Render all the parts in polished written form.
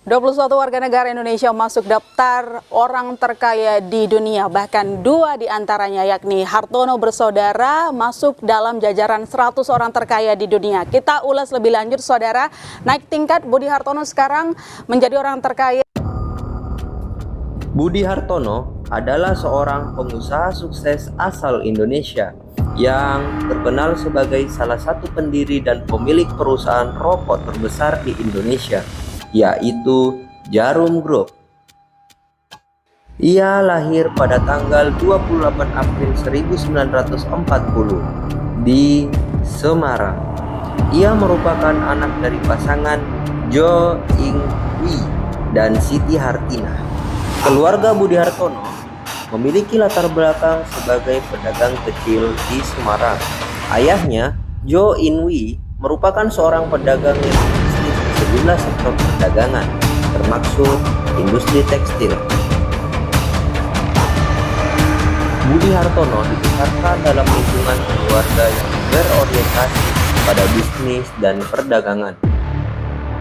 21 warga negara Indonesia masuk daftar orang terkaya di dunia, bahkan 2 diantaranya yakni Hartono bersaudara masuk dalam jajaran 100 orang terkaya di dunia. Kita ulas lebih lanjut, saudara. Naik tingkat, Budi Hartono sekarang menjadi orang terkaya. Budi Hartono adalah seorang pengusaha sukses asal Indonesia yang terkenal sebagai salah satu pendiri dan pemilik perusahaan rokok terbesar di Indonesia, yaitu Djarum Group. Ia lahir pada tanggal 28 April 1940 di Semarang. Ia merupakan anak dari pasangan Jo Ing Wee dan Siti Hartinah. Keluarga Budi Hartono memiliki latar belakang sebagai pedagang kecil di Semarang. Ayahnya, Jo In Wee, merupakan seorang pedagang yang berbisnis di sejumlah sektor perdagangan, termasuk industri tekstil. Budi Hartono dibesarkan dalam lingkungan keluarga yang berorientasi pada bisnis dan perdagangan.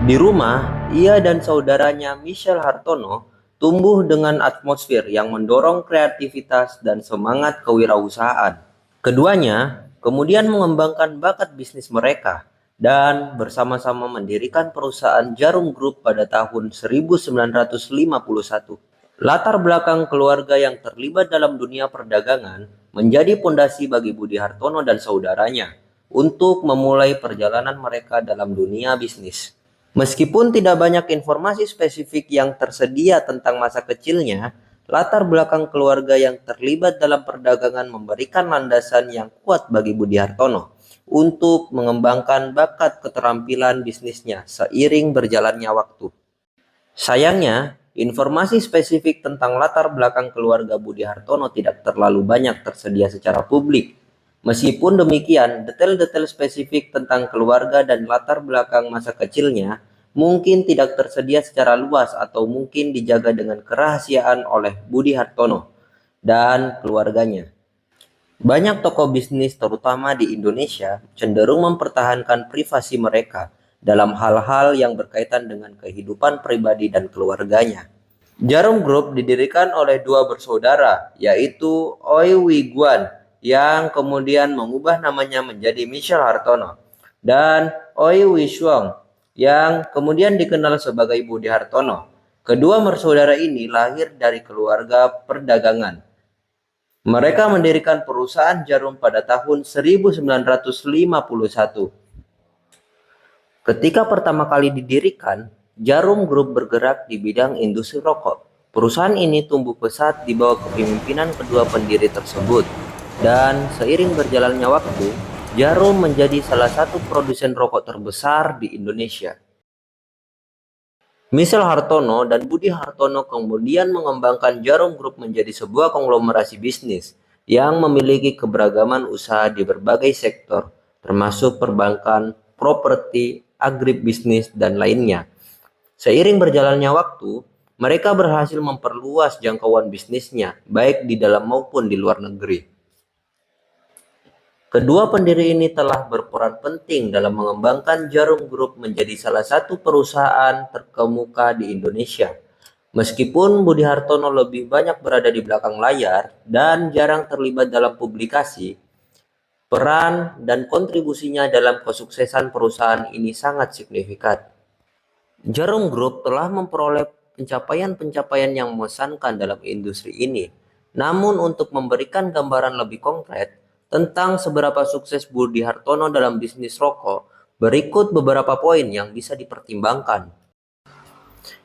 Di rumah, ia dan saudaranya Michelle Hartono tumbuh dengan atmosfer yang mendorong kreativitas dan semangat kewirausahaan. Keduanya kemudian mengembangkan bakat bisnis mereka dan bersama-sama mendirikan perusahaan Djarum Group pada tahun 1951. Latar belakang keluarga yang terlibat dalam dunia perdagangan menjadi pondasi bagi Budi Hartono dan saudaranya untuk memulai perjalanan mereka dalam dunia bisnis. Meskipun tidak banyak informasi spesifik yang tersedia tentang masa kecilnya, latar belakang keluarga yang terlibat dalam perdagangan memberikan landasan yang kuat bagi Budi Hartono untuk mengembangkan bakat keterampilan bisnisnya seiring berjalannya waktu. Sayangnya, informasi spesifik tentang latar belakang keluarga Budi Hartono tidak terlalu banyak tersedia secara publik. Meskipun demikian, detail-detail spesifik tentang keluarga dan latar belakang masa kecilnya mungkin tidak tersedia secara luas atau mungkin dijaga dengan kerahasiaan oleh Budi Hartono dan keluarganya. Banyak tokoh bisnis terutama di Indonesia cenderung mempertahankan privasi mereka dalam hal-hal yang berkaitan dengan kehidupan pribadi dan keluarganya. Djarum Group didirikan oleh 2 bersaudara, yaitu Oi Wee Guan yang kemudian mengubah namanya menjadi Michelle Hartono, dan Oi Wee Shuong yang kemudian dikenal sebagai Budi Hartono. Kedua bersaudara ini lahir dari keluarga perdagangan. Mereka mendirikan perusahaan jarum pada tahun 1951. Ketika pertama kali didirikan, Djarum Group bergerak di bidang industri rokok. Perusahaan ini tumbuh pesat di bawah kepemimpinan kedua pendiri tersebut. Dan seiring berjalannya waktu, Djarum menjadi salah satu produsen rokok terbesar di Indonesia. Michelle Hartono dan Budi Hartono kemudian mengembangkan Djarum Group menjadi sebuah konglomerasi bisnis yang memiliki keberagaman usaha di berbagai sektor, termasuk perbankan, properti, agribisnis, dan lainnya. Seiring berjalannya waktu, mereka berhasil memperluas jangkauan bisnisnya, baik di dalam maupun di luar negeri. Kedua pendiri ini telah berperan penting dalam mengembangkan Djarum Group menjadi salah satu perusahaan terkemuka di Indonesia. Meskipun Budi Hartono lebih banyak berada di belakang layar dan jarang terlibat dalam publikasi, peran dan kontribusinya dalam kesuksesan perusahaan ini sangat signifikan. Djarum Group telah memperoleh pencapaian-pencapaian yang mengesankan dalam industri ini. Namun untuk memberikan gambaran lebih konkret tentang seberapa sukses Budi Hartono dalam bisnis rokok, berikut beberapa poin yang bisa dipertimbangkan.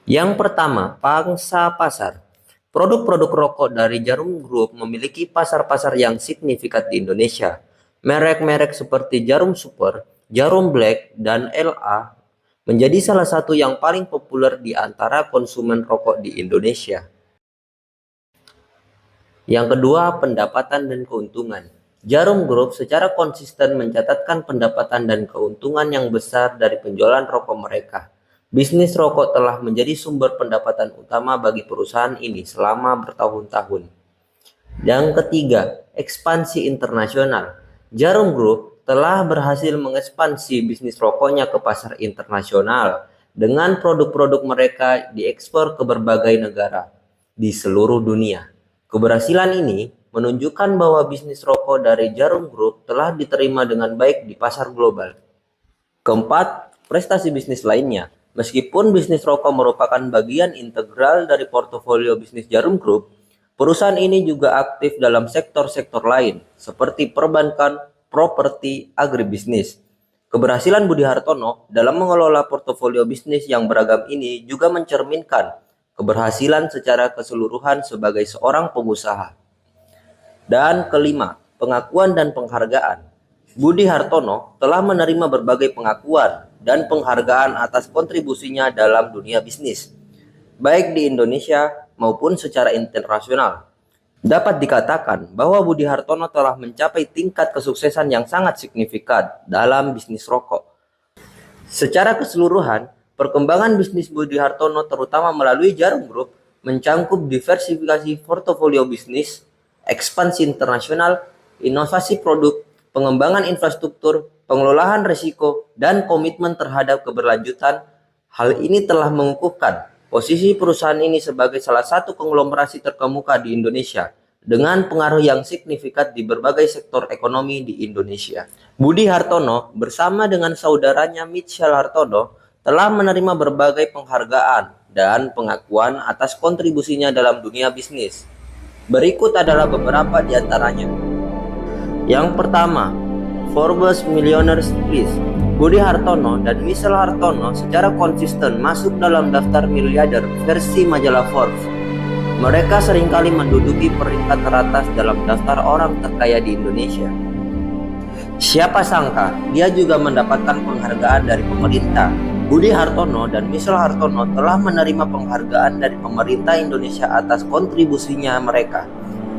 Yang pertama, pangsa pasar. Produk-produk rokok dari Djarum Group memiliki pasar-pasar yang signifikan di Indonesia. Merek-merek seperti Djarum Super, Djarum Black, dan LA menjadi salah satu yang paling populer di antara konsumen rokok di Indonesia. Yang kedua, pendapatan dan keuntungan. Djarum Group secara konsisten mencatatkan pendapatan dan keuntungan yang besar dari penjualan rokok mereka. Bisnis rokok telah menjadi sumber pendapatan utama bagi perusahaan ini selama bertahun-tahun. Yang ketiga, ekspansi internasional. Djarum Group telah berhasil mengekspansi bisnis rokoknya ke pasar internasional dengan produk-produk mereka diekspor ke berbagai negara di seluruh dunia. Keberhasilan ini menunjukkan bahwa bisnis rokok dari Jarum Group telah diterima dengan baik di pasar global. Keempat, prestasi bisnis lainnya. Meskipun bisnis rokok merupakan bagian integral dari portofolio bisnis Jarum Group, perusahaan ini juga aktif dalam sektor-sektor lain seperti perbankan, properti, agribisnis. Keberhasilan Budi Hartono dalam mengelola portofolio bisnis yang beragam ini juga mencerminkan keberhasilan secara keseluruhan sebagai seorang pengusaha. Dan kelima, pengakuan dan penghargaan. Budi Hartono telah menerima berbagai pengakuan dan penghargaan atas kontribusinya dalam dunia bisnis, baik di Indonesia maupun secara internasional. Dapat dikatakan bahwa Budi Hartono telah mencapai tingkat kesuksesan yang sangat signifikan dalam bisnis rokok. Secara keseluruhan, perkembangan bisnis Budi Hartono terutama melalui Jarum Group mencangkup diversifikasi portofolio bisnis, ekspansi internasional, inovasi produk, pengembangan infrastruktur, pengelolaan risiko, dan komitmen terhadap keberlanjutan. Hal ini telah mengukuhkan posisi perusahaan ini sebagai salah satu konglomerasi terkemuka di Indonesia dengan pengaruh yang signifikan di berbagai sektor ekonomi di Indonesia. Budi Hartono bersama dengan saudaranya Mitchell Hartono telah menerima berbagai penghargaan dan pengakuan atas kontribusinya dalam dunia bisnis. Berikut adalah beberapa di antaranya. Yang pertama, Forbes Millionaires List. Budi Hartono dan Mitchell Hartono secara konsisten masuk dalam daftar miliarder versi majalah Forbes. Mereka seringkali menduduki peringkat teratas dalam daftar orang terkaya di Indonesia. Siapa sangka dia juga mendapatkan penghargaan dari pemerintah. Budi Hartono dan Mitchell Hartono telah menerima penghargaan dari pemerintah Indonesia atas kontribusinya mereka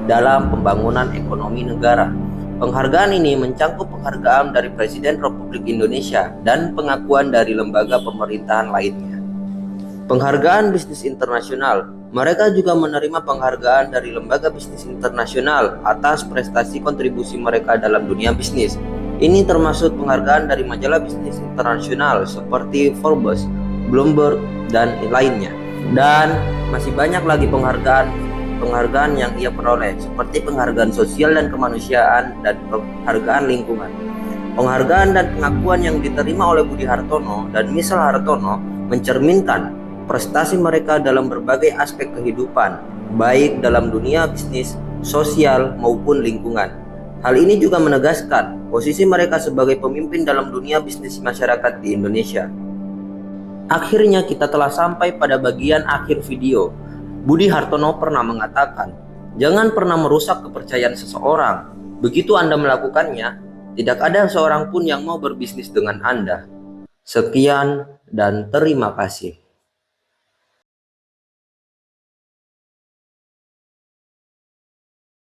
dalam pembangunan ekonomi negara. Penghargaan ini mencangkup penghargaan dari Presiden Republik Indonesia dan pengakuan dari lembaga pemerintahan lainnya. Penghargaan bisnis internasional. Mereka juga menerima penghargaan dari lembaga bisnis internasional atas prestasi kontribusi mereka dalam dunia bisnis. Ini termasuk penghargaan dari majalah bisnis internasional seperti Forbes, Bloomberg, dan lainnya. Dan masih banyak lagi penghargaan yang ia peroleh, seperti penghargaan sosial dan kemanusiaan dan penghargaan lingkungan. Penghargaan dan pengakuan yang diterima oleh Budi Hartono dan Mitchell Hartono mencerminkan prestasi mereka dalam berbagai aspek kehidupan, baik dalam dunia bisnis, sosial, maupun lingkungan. Hal ini juga menegaskan posisi mereka sebagai pemimpin dalam dunia bisnis masyarakat di Indonesia. Akhirnya kita telah sampai pada bagian akhir video. Budi Hartono pernah mengatakan, jangan pernah merusak kepercayaan seseorang. Begitu Anda melakukannya, tidak ada seorang pun yang mau berbisnis dengan Anda. Sekian dan terima kasih.